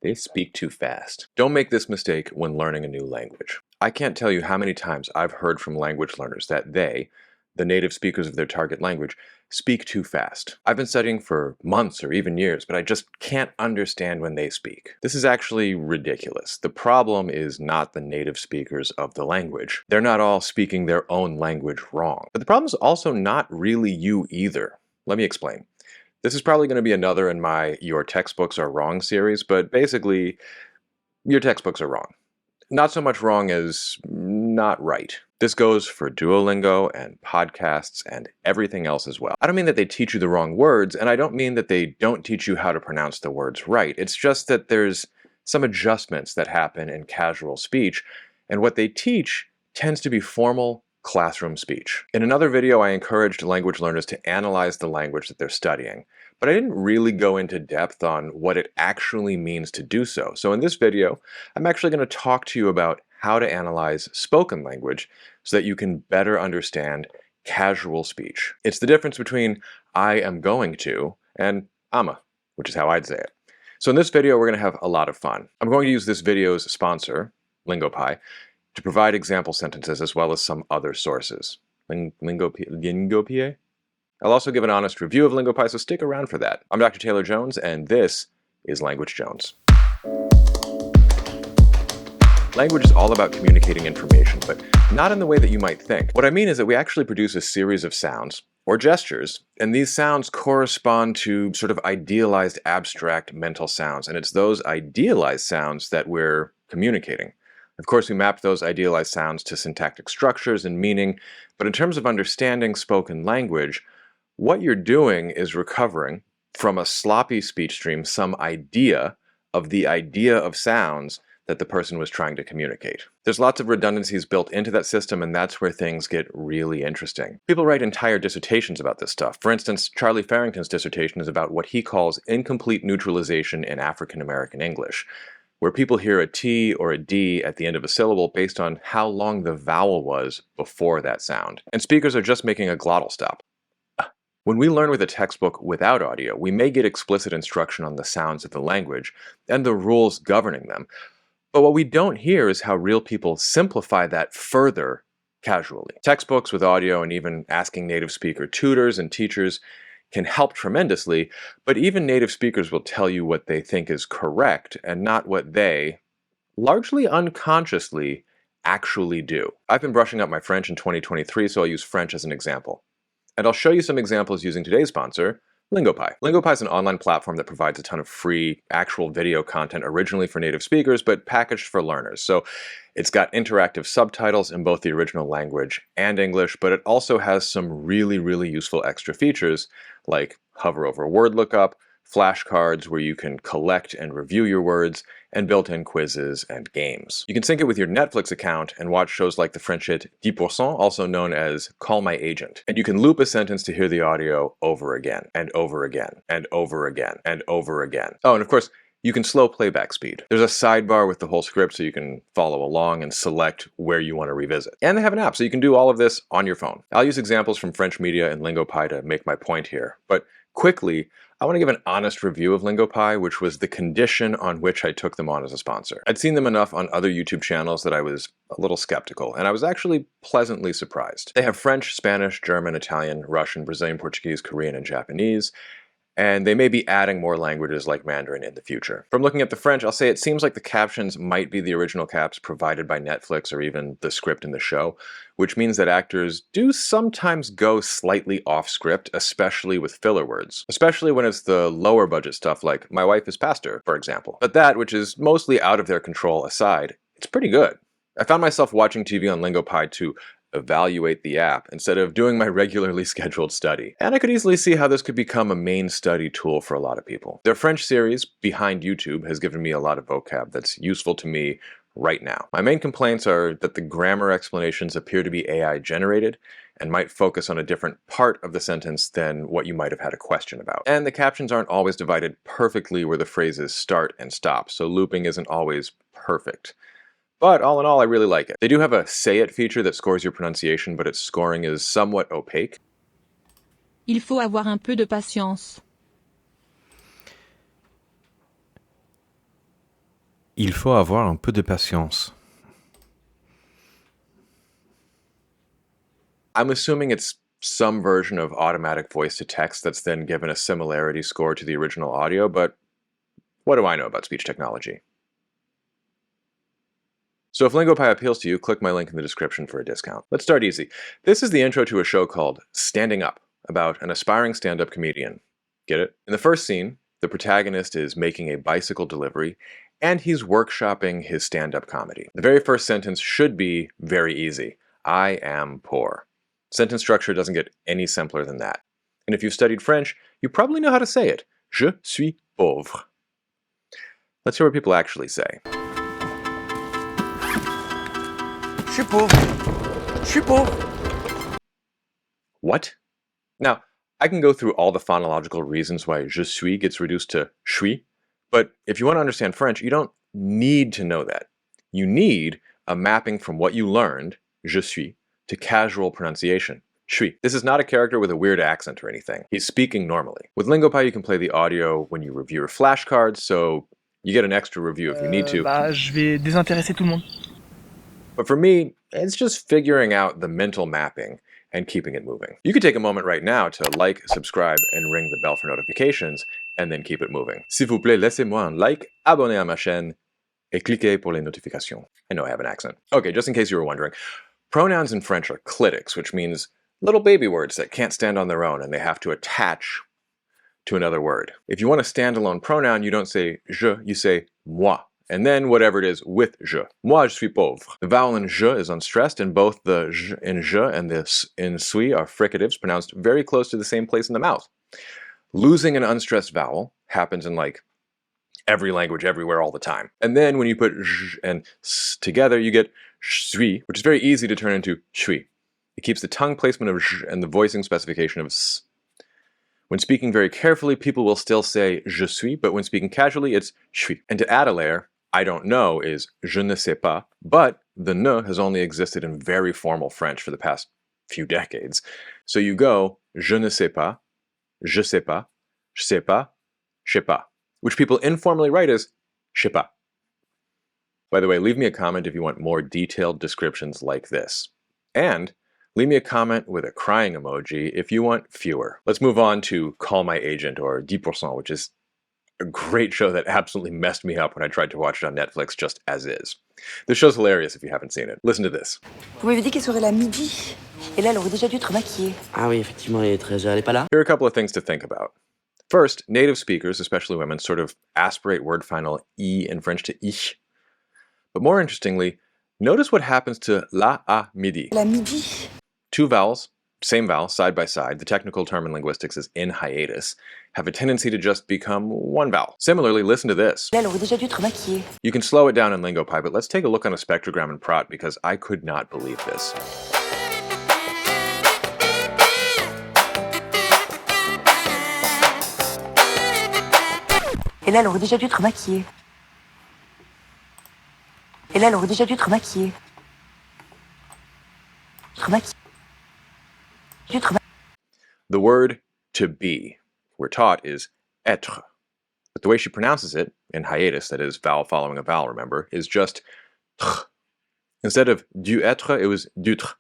They speak too fast. Don't make this mistake when learning a new language. I can't tell you how many times I've heard from language learners that they, the native speakers of their target language, speak too fast. I've been studying for months or even years, but I just can't understand when they speak. This is actually ridiculous. The problem is not the native speakers of the language. They're not all speaking their own language wrong. But the problem is also not really you either. Let me explain. This is probably going to be another in my Your Textbooks Are Wrong series, but basically, your textbooks are wrong. Not so much wrong as not right. This goes for Duolingo and podcasts and everything else as well. I don't mean that they teach you the wrong words, and I don't mean that they don't teach you how to pronounce the words right. It's just that there's some adjustments that happen in casual speech, and what they teach tends to be formal classroom speech. In another video, I encouraged language learners to analyze the language that they're studying, but I didn't really go into depth on what it actually means to do so. So in this video, I'm actually going to talk to you about how to analyze spoken language so that you can better understand casual speech. It's the difference between I am going to and I'ma, which is how I'd say it. So in this video, we're going to have a lot of fun. I'm going to use this video's sponsor, LingoPie, to provide example sentences as well as some other sources. LingoPie? I'll also give an honest review of LingoPie, so stick around for that. I'm Dr. Taylor Jones, and this is Language Jones. Language is all about communicating information, but not in the way that you might think. What I mean is that we actually produce a series of sounds, or gestures, and these sounds correspond to sort of idealized abstract mental sounds, and it's those idealized sounds that we're communicating. Of course, we map those idealized sounds to syntactic structures and meaning, but in terms of understanding spoken language, what you're doing is recovering from a sloppy speech stream some idea of the idea of sounds that the person was trying to communicate. There's lots of redundancies built into that system, and that's where things get really interesting. People write entire dissertations about this stuff. For instance, Charlie Farrington's dissertation is about what he calls incomplete neutralization in African American English, where people hear a T or a D at the end of a syllable based on how long the vowel was before that sound. And speakers are just making a glottal stop. When we learn with a textbook without audio, we may get explicit instruction on the sounds of the language and the rules governing them. But what we don't hear is how real people simplify that further casually. Textbooks with audio and even asking native speaker tutors and teachers can help tremendously, but even native speakers will tell you what they think is correct and not what they, largely unconsciously, actually do. I've been brushing up my French in 2023, so I'll use French as an example. And I'll show you some examples using today's sponsor, LingoPie. LingoPie is an online platform that provides a ton of free, actual video content originally for native speakers, but packaged for learners. So it's got interactive subtitles in both the original language and English, but it also has some really, really useful extra features like hover over word lookup, flashcards where you can collect and review your words, and built-in quizzes and games. You can sync it with your Netflix account and watch shows like the French hit 10%, also known as Call My Agent. And you can loop a sentence to hear the audio over again, and over again, and over again, and over again. Oh, and of course, you can slow playback speed. There's a sidebar with the whole script so you can follow along and select where you want to revisit. And they have an app so you can do all of this on your phone. I'll use examples from French media and LingoPie to make my point here. But quickly, I want to give an honest review of LingoPie, which was the condition on which I took them on as a sponsor. I'd seen them enough on other YouTube channels that I was a little skeptical, and I was actually pleasantly surprised. They have French, Spanish, German, Italian, Russian, Brazilian, Portuguese, Korean, and Japanese, and they may be adding more languages like Mandarin in the future. From looking at the French, I'll say it seems like the captions might be the original caps provided by Netflix or even the script in the show, which means that actors do sometimes go slightly off script, especially with filler words. Especially when it's the lower budget stuff like "my wife is pastor," for example. But that, which is mostly out of their control aside, it's pretty good. I found myself watching TV on LingoPie to evaluate the app instead of doing my regularly scheduled study. And I could easily see how this could become a main study tool for a lot of people. Their French series, Behind YouTube, has given me a lot of vocab that's useful to me right now. My main complaints are that the grammar explanations appear to be AI generated and might focus on a different part of the sentence than what you might have had a question about. And the captions aren't always divided perfectly where the phrases start and stop, so looping isn't always perfect. But all in all, I really like it. They do have a Say It feature that scores your pronunciation, but its scoring is somewhat opaque. Il faut avoir un peu de patience. Il faut avoir un peu de patience. I'm assuming it's some version of automatic voice to text that's then given a similarity score to the original audio, but what do I know about speech technology? So if LingoPie appeals to you, click my link in the description for a discount. Let's start easy. This is the intro to a show called Standing Up, about an aspiring stand-up comedian. Get it? In the first scene, the protagonist is making a bicycle delivery, and he's workshopping his stand-up comedy. The very first sentence should be very easy. I am poor. Sentence structure doesn't get any simpler than that. And if you've studied French, you probably know how to say it. Je suis pauvre. Let's hear what people actually say. Je suis pauvre. Je suis pauvre. What? Now, I can go through all the phonological reasons why je suis gets reduced to suis, but if you want to understand French, you don't need to know that. You need a mapping from what you learned, je suis, to casual pronunciation, suis. This is not a character with a weird accent or anything. He's speaking normally. With LingoPie, you can play the audio when you review your flashcards, so you get an extra review if you need to. Je vais désintéresser tout le monde. But for me, it's just figuring out the mental mapping and keeping it moving. You could take a moment right now to like, subscribe, and ring the bell for notifications, and then keep it moving. S'il vous plaît, laissez-moi un like, abonnez à ma chaîne, et cliquez pour les notifications. I know I have an accent. Okay, just in case you were wondering, pronouns in French are clitics, which means little baby words that can't stand on their own and they have to attach to another word. If you want a standalone pronoun, you don't say je, you say moi. And then whatever it is with je. Moi, je suis pauvre. The vowel in je is unstressed, and both the j in je and the s in suis are fricatives pronounced very close to the same place in the mouth. Losing an unstressed vowel happens in like every language, everywhere, all the time. And then when you put j and s together, you get suis, which is very easy to turn into shui. It keeps the tongue placement of j and the voicing specification of s. When speaking very carefully, people will still say je suis, but when speaking casually, it's suis. And to add a layer, I don't know is je ne sais pas, but the ne has only existed in very formal French for the past few decades. So you go je ne sais pas, je sais pas, je sais pas, je sais pas, which people informally write as je sais pas. By the way, leave me a comment if you want more detailed descriptions like this. And leave me a comment with a crying emoji if you want fewer. Let's move on to Call My Agent, or 10%, which is a great show that absolutely messed me up when I tried to watch it on Netflix just as is. This show's hilarious if you haven't seen it. Listen to this. Vous m'avez dit qu'elle serait là midi. Et là, elle aurait déjà dû être maquillée. Ah oui, effectivement, elle est pas là. Here are a couple of things to think about. First, native speakers, especially women, sort of aspirate word final E in French to ich. But more interestingly, notice what happens to la à midi. La midi. Two vowels, same vowel, side by side, the technical term in linguistics is in hiatus, have a tendency to just become one vowel. Similarly, listen to this. Là, elle aurait déjà dû être maquillée. You can slow it down in LingoPie, but let's take a look on a spectrogram in Prot because I could not believe this. Et là, elle aurait déjà dû être maquillée. Et là, elle aurait déjà dû être maquillée. The word to be, we're taught, is être. But the way she pronounces it, in hiatus, that is, vowel following a vowel, remember, is just tr. Instead of du être, it was dutre.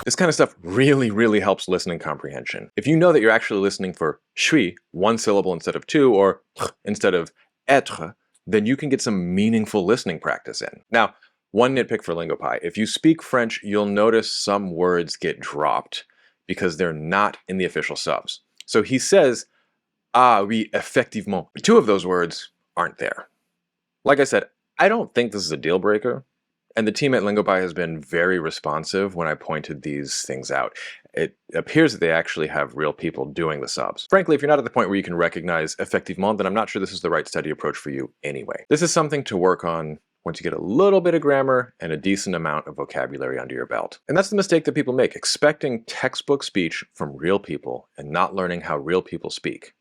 This kind of stuff really helps listening comprehension. If you know that you're actually listening for suis, one syllable instead of two, or tr instead of être, then you can get some meaningful listening practice in. Now, one nitpick for LingoPie. If you speak French, you'll notice some words get dropped because they're not in the official subs. So he says, ah oui, effectivement. Two of those words aren't there. Like I said, I don't think this is a deal breaker. And the team at LingoPie has been very responsive when I pointed these things out. It appears that they actually have real people doing the subs. Frankly, if you're not at the point where you can recognize effectivement, then I'm not sure this is the right study approach for you anyway. This is something to work on once you get a little bit of grammar and a decent amount of vocabulary under your belt. And that's the mistake that people make, expecting textbook speech from real people and not learning how real people speak.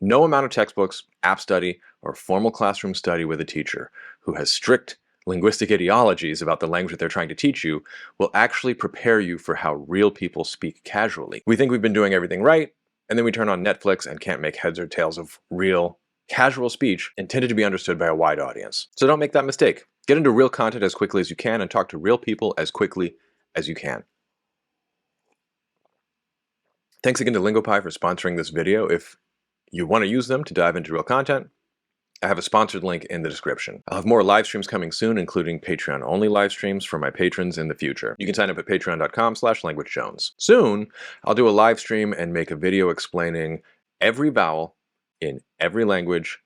No amount of textbooks, app study, or formal classroom study with a teacher who has strict linguistic ideologies about the language that they're trying to teach you will actually prepare you for how real people speak casually. We think we've been doing everything right, and then we turn on Netflix and can't make heads or tails of real casual speech intended to be understood by a wide audience. So don't make that mistake. Get into real content as quickly as you can and talk to real people as quickly as you can. Thanks again to LingoPie for sponsoring this video. If you want to use them to dive into real content, I have a sponsored link in the description. I'll have more live streams coming soon, including Patreon-only live streams for my patrons in the future. You can sign up at patreon.com/languagejones. Soon, I'll do a live stream and make a video explaining every vowel in every language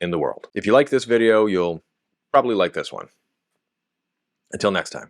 in the world. If you like this video, you'll probably like this one. Until next time.